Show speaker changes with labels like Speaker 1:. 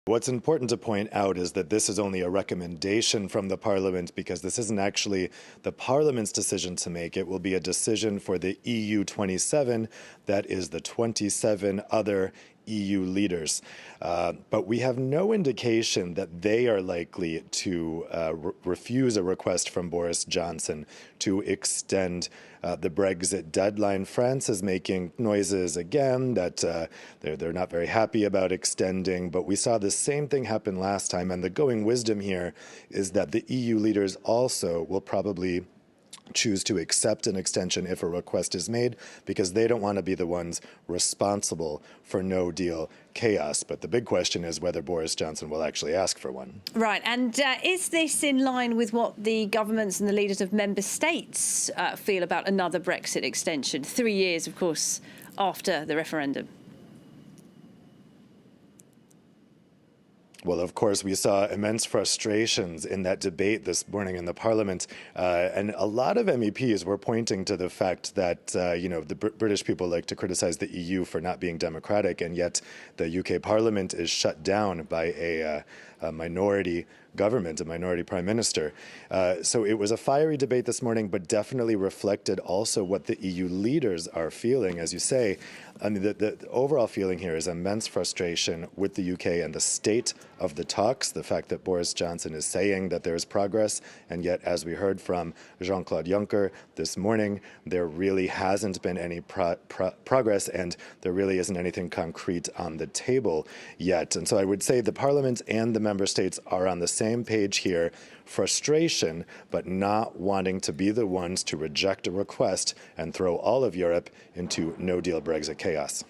Speaker 1: What's important to point out is that this is only a recommendation from the Parliament, because this isn't actually the Parliament's decision to make. It will be a decision for the EU 27, that is the 27 other EU leaders. But we have no indication that they are likely to refuse a request from Boris Johnson to extend the Brexit deadline. France is making noises again that they're not very happy about extending, but we saw the same thing happen last time, and the going wisdom here is that the EU leaders also will probably choose to accept an extension if a request is made, because they don't want to be the ones responsible for no deal chaos. But the big question is whether Boris Johnson will actually ask for one.
Speaker 2: Right. And is this in line with what the governments and the leaders of member states feel about another Brexit extension? 3 years, of course, after the referendum.
Speaker 1: Well, of course, we saw immense frustrations in that debate this morning in the Parliament, and a lot of MEPs were pointing to the fact that, the British people like to criticize the EU for not being democratic, and yet the UK Parliament is shut down by a minority government, a minority prime minister. So it was a fiery debate this morning, but definitely reflected also what the EU leaders are feeling. As you say, I mean, the overall feeling here is immense frustration with the UK and the state of the talks, the fact that Boris Johnson is saying that there is progress, and yet, as we heard from Jean-Claude Juncker this morning, there really hasn't been any progress, and there really isn't anything concrete on the table yet. And so I would say the Parliament and the member states are on the same page here. Frustration, but not wanting to be the ones to reject a request and throw all of Europe into no-deal Brexit chaos.